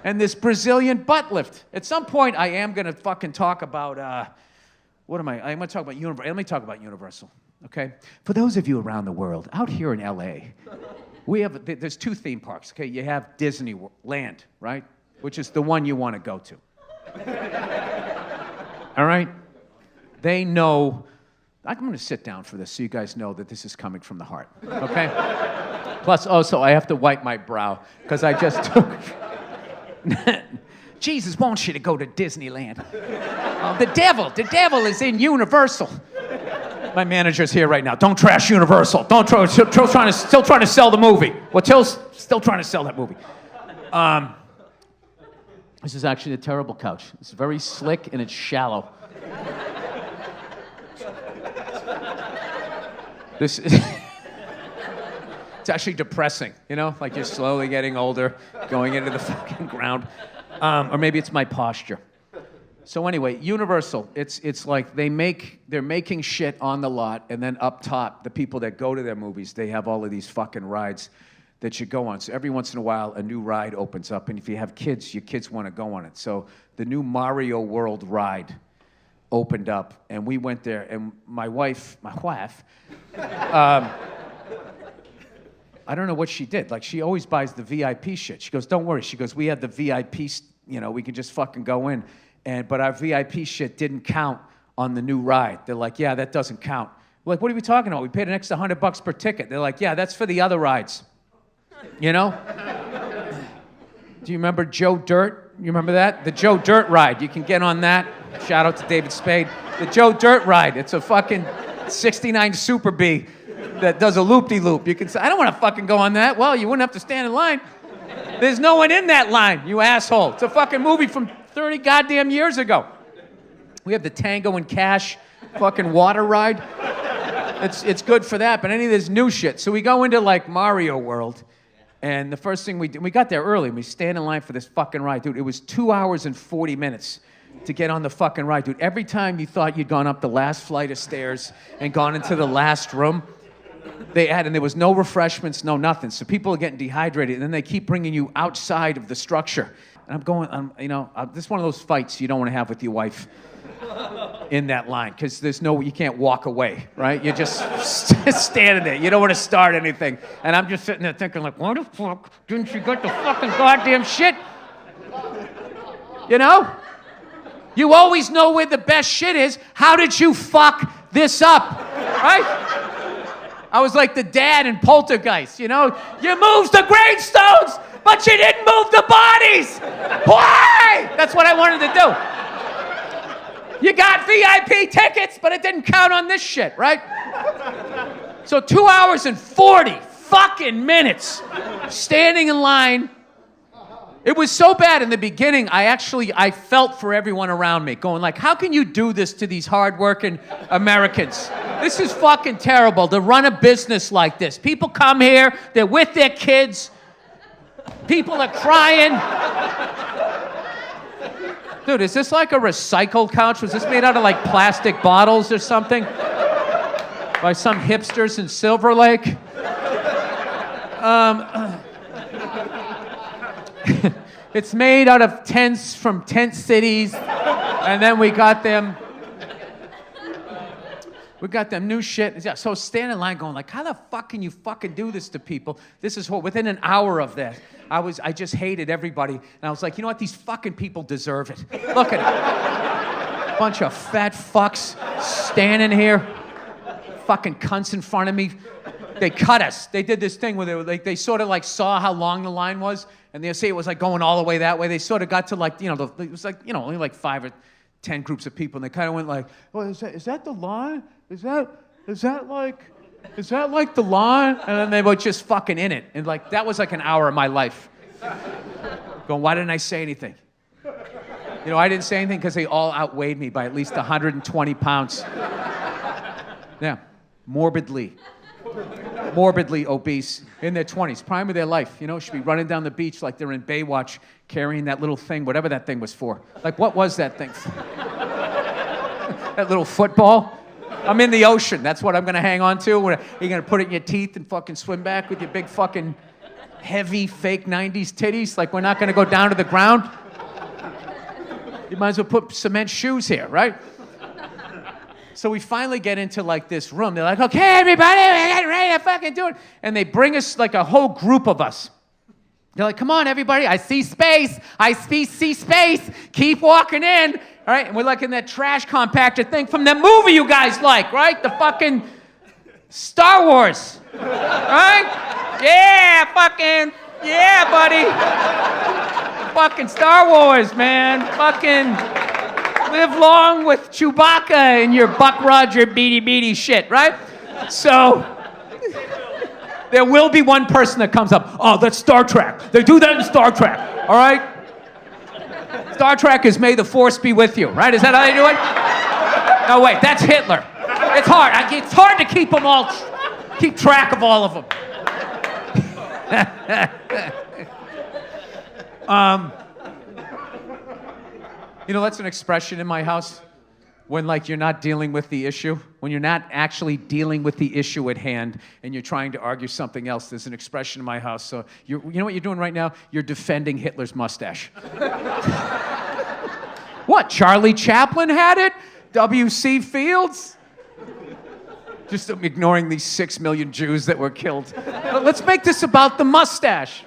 and this Brazilian butt lift. At some point, I am gonna fucking talk about, what am I? I'm gonna talk about Universal. Let me talk about Universal, okay? For those of you around the world, out here in LA, there's 2 theme parks, okay? You have Disneyland, right? Which is the one you wanna go to. All right? They know, I'm gonna sit down for this so you guys know that this is coming from the heart, okay? Plus, also, I have to wipe my brow, because I just took... Jesus wants you to go to Disneyland. Oh, the devil is in Universal. My manager's here right now. Don't trash Universal. Don't still trying to sell the movie. Well, Till's still trying to sell that movie. This is actually a terrible couch. It's very slick and it's shallow. This is... It's actually depressing, you know? Like you're slowly getting older, going into the fucking ground. Or maybe it's my posture. So anyway, Universal, it's like they're making shit on the lot, and then up top, the people that go to their movies, they have all of these fucking rides that you go on. So every once in a while, a new ride opens up, and if you have kids, your kids want to go on it. So the new Mario World ride opened up, and we went there, and my wife, I don't know what she did. Like, she always buys the VIP shit. She goes, don't worry. She goes, we have the VIP, you know, we can just fucking go in. But our VIP shit didn't count on the new ride. They're like, yeah, that doesn't count. We're like, what are we talking about? We paid an extra $100 per ticket. They're like, yeah, that's for the other rides. You know? Do you remember Joe Dirt? You remember that? The Joe Dirt ride. You can get on that. Shout out to David Spade. The Joe Dirt ride. It's a fucking 69 Super B that does a loop-de-loop. You can say, I don't want to fucking go on that. Well, you wouldn't have to stand in line. There's no one in that line, you asshole. It's a fucking movie from 30 goddamn years ago. We have the Tango and Cash fucking water ride. It's good for that, but any of this new shit. So we go into like Mario World, and the first thing we got there early, and we stand in line for this fucking ride. Dude, it was 2 hours and 40 minutes to get on the fucking ride. Dude, every time you thought you'd gone up the last flight of stairs and gone into the last room, and there was no refreshments, no nothing. So people are getting dehydrated, and then they keep bringing you outside of the structure. And this is one of those fights you don't want to have with your wife in that line, because you can't walk away, right? You're just standing there. You don't want to start anything. And I'm just sitting there thinking, like, why the fuck didn't you get the fucking goddamn shit? You know? You always know where the best shit is. How did you fuck this up, right? I was like the dad in Poltergeist, you know? You moved the gravestones, but you didn't move the bodies! Why? That's what I wanted to do. You got VIP tickets, but it didn't count on this shit, right? So 2 hours and 40 fucking minutes standing in line. It was so bad in the beginning, I felt for everyone around me, going like, how can you do this to these hardworking Americans? This is fucking terrible to run a business like this. People come here, they're with their kids, people are crying. Dude, is this like a recycled couch? Was this made out of like plastic bottles or something? By some hipsters in Silver Lake? It's made out of tents from tent cities, and then we got them new shit. Yeah, so standing in line going like, how the fuck can you fucking do this to people? This is what, within an hour of that, I just hated everybody. And I was like, you know what? These fucking people deserve it. Look at it. Bunch of fat fucks standing here. Fucking cunts in front of me. They cut us. They did this thing where they sort of like saw how long the line was, and they say it was like going all the way that way. They sort of got to like, you know, it was like, you know, only like 5 or 10 groups of people, and they kind of went like, well, is that the line? Is that like the line? And then they were just fucking in it. And like, that was like an hour of my life. Going, why didn't I say anything? You know, I didn't say anything because they all outweighed me by at least 120 pounds. Yeah, morbidly obese in their 20s, prime of their life. You know, should be running down the beach like they're in Baywatch, carrying that little thing, whatever that thing was for. Like, what was that thing? That little football? I'm in the ocean. That's what I'm going to hang on to. You're going to put it in your teeth and fucking swim back with your big fucking heavy fake 90s titties, like we're not gonna go down to the ground. You might as well put cement shoes here, right? So we finally get into like this room. They're like, okay, everybody, we're getting ready to fucking do it. And they bring us like a whole group of us. They're like, come on, everybody, I see space. I see space. Keep walking in. All right, and we're like in that trash compactor thing from that movie you guys like, right? The fucking Star Wars, right? Yeah, buddy. Fucking Star Wars, man. Fucking live long with Chewbacca and your Buck Roger beady shit, right? So there will be one person that comes up, oh, that's Star Trek. They do that in Star Trek, all right? Star Trek is may the force be with you, right? Is that how they do it? No, wait, that's Hitler. It's hard. It's hard to keep them all, keep track of all of them. You know, that's an expression in my house when, like, you're not dealing with the issue. When you're not actually dealing with the issue at hand and you're trying to argue something else, there's an expression in my house. So, you know what you're doing right now? You're defending Hitler's mustache. What, Charlie Chaplin had it? W.C. Fields? Just ignoring these 6 million Jews that were killed. But let's make this about the mustache.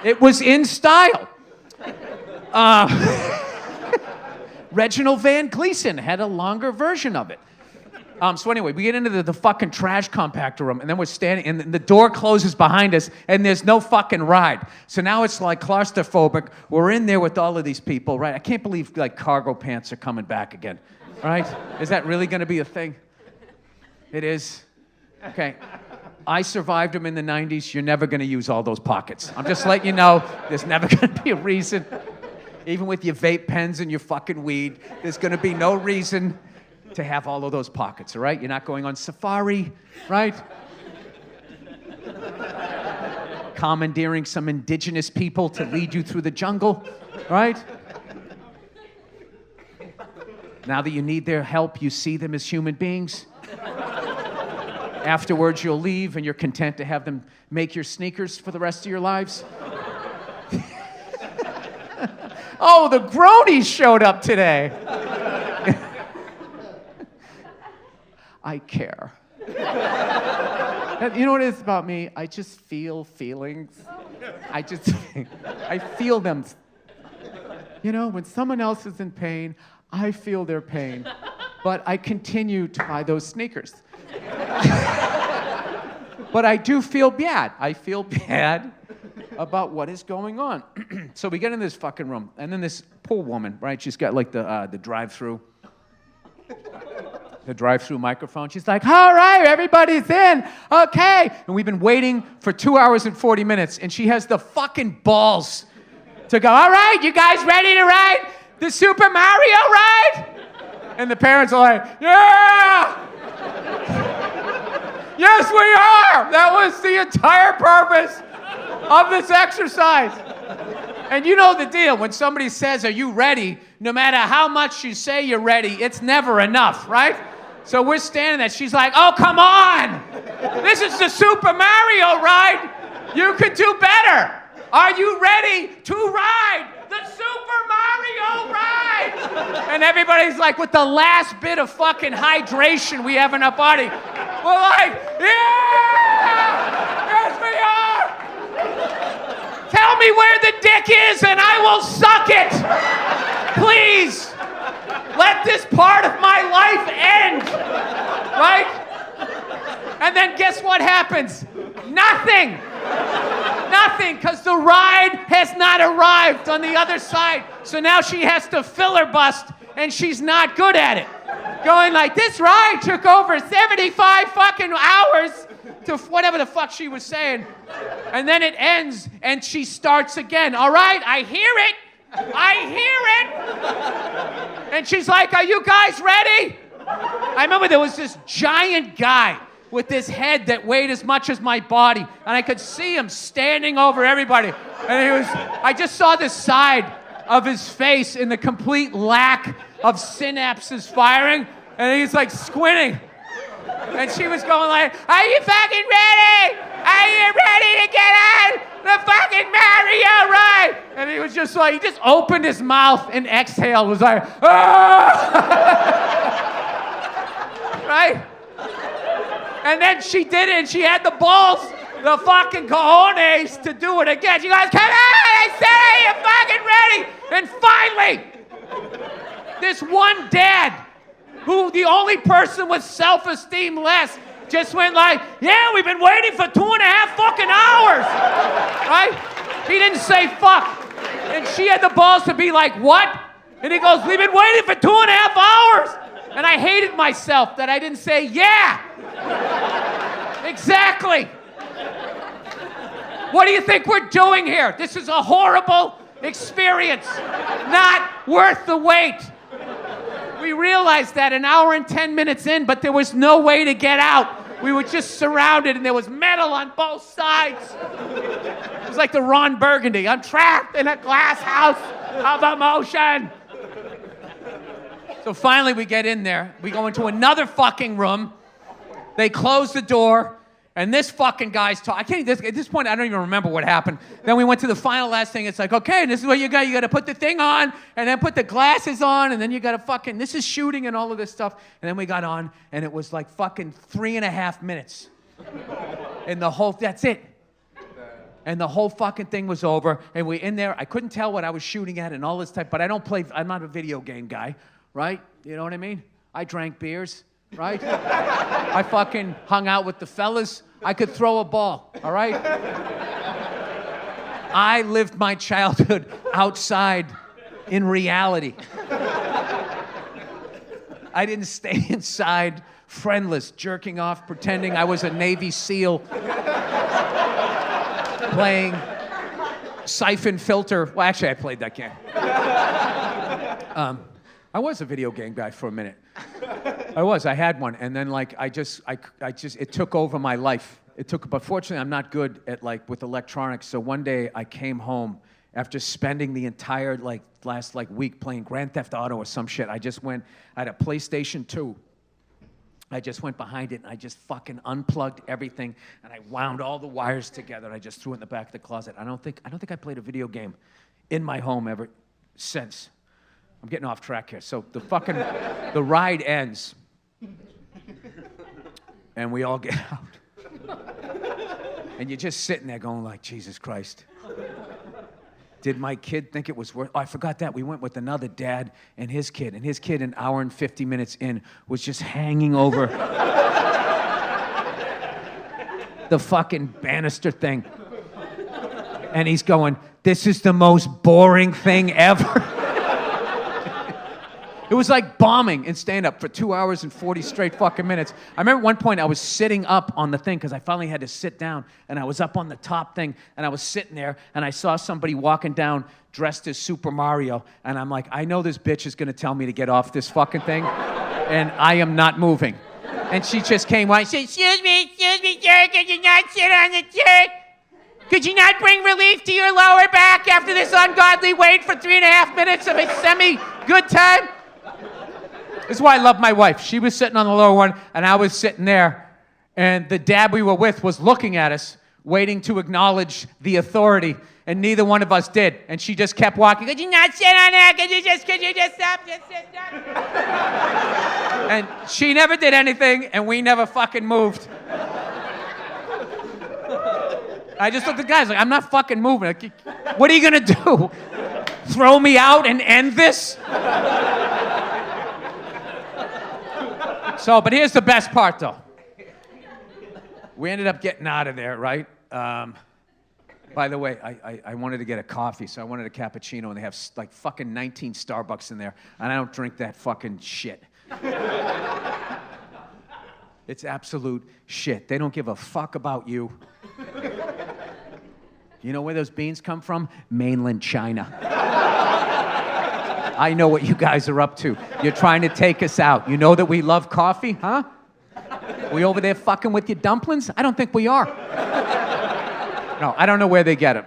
It was in style. Reginald Van Gleason had a longer version of it. So anyway, we get into the fucking trash compactor room, and then we're standing, and the door closes behind us, and there's no fucking ride. So now it's like claustrophobic. We're in there with all of these people, right? I can't believe like cargo pants are coming back again, right? Is that really gonna be a thing? It is. Okay. I survived them in the 90s. You're never gonna use all those pockets. I'm just letting you know, there's never gonna be a reason. Even with your vape pens and your fucking weed, there's gonna be no reason to have all of those pockets, all right? You're not going on safari, right? Commandeering some indigenous people to lead you through the jungle, right? Now that you need their help, you see them as human beings. Afterwards, you'll leave and you're content to have them make your sneakers for the rest of your lives. Oh, the Gronies showed up today. I care. You know what it is about me? I just feel feelings. I feel them. You know, when someone else is in pain, I feel their pain. But I continue to buy those sneakers. But I do feel bad. I feel bad about what is going on. So we get in this fucking room, and then this poor woman, right? She's got like the drive-through microphone. She's like, all right, everybody's in, okay. And we've been waiting for 2 hours and 40 minutes, and she has the fucking balls to go, all right, you guys ready to ride the Super Mario ride? And the parents are like, yeah! Yes, we are! That was the entire purpose of this exercise. And you know the deal. When somebody says, are you ready? No matter how much you say you're ready, it's never enough, right? So we're standing there. She's like, oh, come on. This is the Super Mario ride. You could do better. Are you ready to ride the Super Mario ride? And everybody's like, with the last bit of fucking hydration we have in our body, we're like, yeah! Yes, we are! Tell me where the dick is and I will suck it! Please! Let this part of my life end! Right? And then guess what happens? Nothing! Nothing, because the ride has not arrived on the other side. So now she has to filibuster, and she's not good at it. Going like, this ride took over 75 fucking hours to whatever the fuck she was saying. And then it ends, and she starts again. All right, I hear it. I hear it. And she's like, are you guys ready? I remember there was this giant guy with this head that weighed as much as my body. And I could see him standing over everybody. And I just saw the side of his face in the complete lack of synapses firing. And he's like squinting. And she was going like, are you fucking ready? Are you ready to get on The fucking Mario, right? And he was just like, he just opened his mouth and exhaled. Was like, ah! Right? And then she did it, and she had the balls, the fucking cojones to do it again. She goes, come on, I said, are you fucking ready? And finally, this one dad, who the only person with self-esteem less, just went like, yeah, we've been waiting for 2.5 fucking hours, right? He didn't say fuck. And she had the balls to be like, what? And he goes, we've been waiting for 2.5 hours. And I hated myself that I didn't say, yeah. Exactly. What do you think we're doing here? This is a horrible experience, not worth the wait. We realized that an hour and 10 minutes in, but there was no way to get out. We were just surrounded, and there was metal on both sides. It was like the Ron Burgundy. I'm trapped in a glass house of emotion. So finally we get in there. We go into another fucking room. They close the door. And this fucking guy's talking. At this point, I don't even remember what happened. Then we went to the final last thing. It's like, okay, this is what you got. You got to put the thing on, and then put the glasses on, and then you got to fucking, this is shooting and all of this stuff. And then we got on, and it was like fucking 3.5 minutes. And that's it. And the whole fucking thing was over. And we in there, I couldn't tell what I was shooting at and all this type, but I'm not a video game guy, right? You know what I mean? I drank beers. Right? I fucking hung out with the fellas. I could throw a ball, all right? I lived my childhood outside in reality. I didn't stay inside friendless, jerking off, pretending I was a Navy SEAL, playing Siphon Filter. Well, actually, I played that game. I was a video game guy for a minute. I had one, and then like I just, it took over my life. But fortunately, I'm not good at with electronics. So one day I came home after spending the entire last week playing Grand Theft Auto or some shit. I had a PlayStation 2. I just went behind it, and I just fucking unplugged everything, and I wound all the wires together, and I just threw it in the back of the closet. I don't think I played a video game in my home ever since. I'm getting off track here. So the ride ends, and we all get out. And you're just sitting there going like, Jesus Christ. Did my kid think it was worth? Oh, I forgot that. We went with another dad and his kid. And his kid, an hour and 50 minutes in, was just hanging over the fucking banister thing. And he's going, this is the most boring thing ever. It was like bombing in stand-up for 2 hours and 40 straight fucking minutes. I remember at one point I was sitting up on the thing because I finally had to sit down, and I was up on the top thing, and I was sitting there, and I saw somebody walking down dressed as Super Mario, and I'm like, I know this bitch is going to tell me to get off this fucking thing, and I am not moving. And she just came by and said, excuse me, sir, could you not sit on the chair? Could you not bring relief to your lower back after this ungodly wait for 3.5 minutes of a semi-good time? This is why I love my wife. She was sitting on the lower one, and I was sitting there, and the dad we were with was looking at us, waiting to acknowledge the authority, and neither one of us did. And she just kept walking. Could you not sit on that? Could you just stop? Just stop. And she never did anything, and we never fucking moved. I just looked at the guys like, I'm not fucking moving. Like, what are you gonna do? Throw me out and end this? So, but here's the best part, though. We ended up getting out of there, right? By the way, I wanted to get a coffee, so I wanted a cappuccino, and they have fucking 19 Starbucks in there, and I don't drink that fucking shit. It's absolute shit. They don't give a fuck about you. You know where those beans come from? Mainland China. I know what you guys are up to. You're trying to take us out. You know that we love coffee, huh? We over there fucking with your dumplings? I don't think we are. No, I don't know where they get them.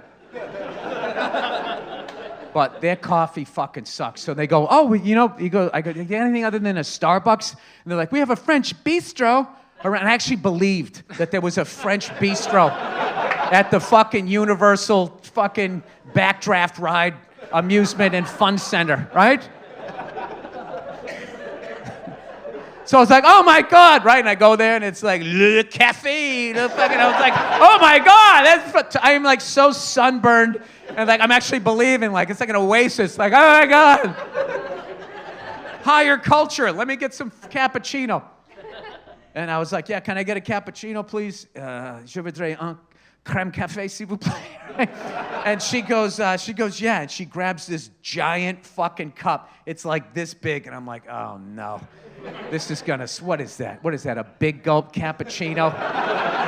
But their coffee fucking sucks. So they go, oh, you go, I go, anything other than a Starbucks? And they're like, we have a French bistro. And I actually believed that there was a French bistro. at the fucking Universal fucking backdraft ride amusement and fun center, right? So I was like, oh my God, right? And I go there and it's like, Le Cafe. I was like, oh my God. I am like so sunburned. And like, I'm actually believing, like, it's like an oasis. Like, oh my God. Higher culture. Let me get some cappuccino. And I was like, yeah, can I get a cappuccino, please? Je voudrais un crème café, s'il vous plaît. And she goes, yeah. And she grabs this giant fucking cup. It's like this big. And I'm like, oh no. This is gonna, what is that? What is that, a big gulp cappuccino?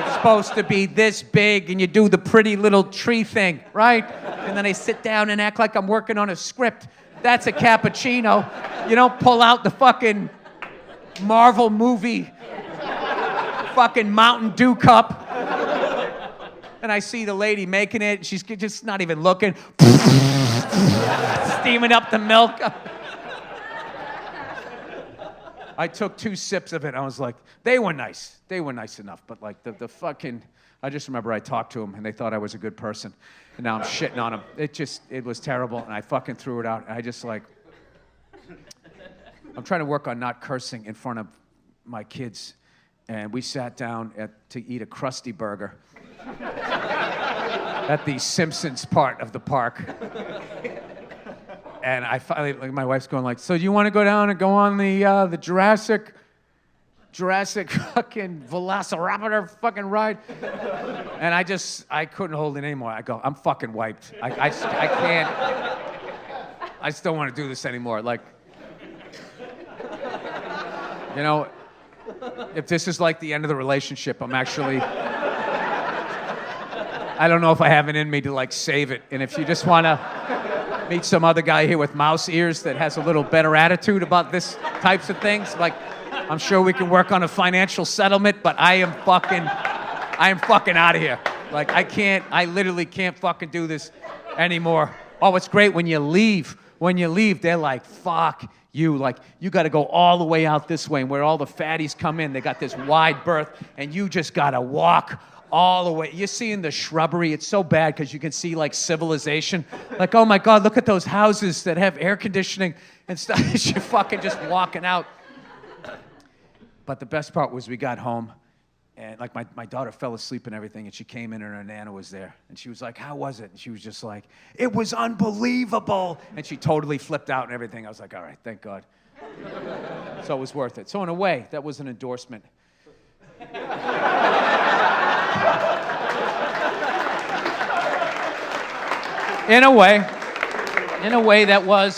It's supposed to be this big and you do the pretty little tree thing, right? And then I sit down and act like I'm working on a script. That's a cappuccino. You don't pull out the fucking Marvel movie fucking Mountain Dew cup. And I see the lady making it, she's just not even looking. Steaming up the milk. I took 2 sips of it. I was like, they were nice. They were nice enough. But like the fucking, I just remember I talked to them and they thought I was a good person. And now I'm shitting on them. It was terrible. And I fucking threw it out. And I just like, I'm trying to work on not cursing in front of my kids. And we sat down to eat a Krusty Burger at the Simpsons part of the park. And I finally, like, my wife's going like, so do you want to go down and go on the Jurassic fucking Velociraptor fucking ride? And I couldn't hold it anymore. I go, I'm fucking wiped. I can't. I just don't want to do this anymore. Like, you know, if this is like the end of the relationship, I'm actually, I don't know if I have it in me to like save it. And if you just want to meet some other guy here with mouse ears that has a little better attitude about this types of things, like, I'm sure we can work on a financial settlement, but I am fucking out of here. Like, I literally can't fucking do this anymore. Oh, it's great when you leave. When you leave, they're like, fuck you. Like, you got to go all the way out this way, and where all the fatties come in, they got this wide berth, and you just got to walk all the way. You're seeing the shrubbery. It's so bad because you can see like civilization. Like, oh my God, look at those houses that have air conditioning and stuff. You're fucking just walking out. But the best part was we got home and like my daughter fell asleep and everything, and she came in and her Nana was there. And she was like, how was it? And she was just like, it was unbelievable. And she totally flipped out and everything. I was like, all right, thank God. So it was worth it. So in a way, that was an endorsement. In a way, that was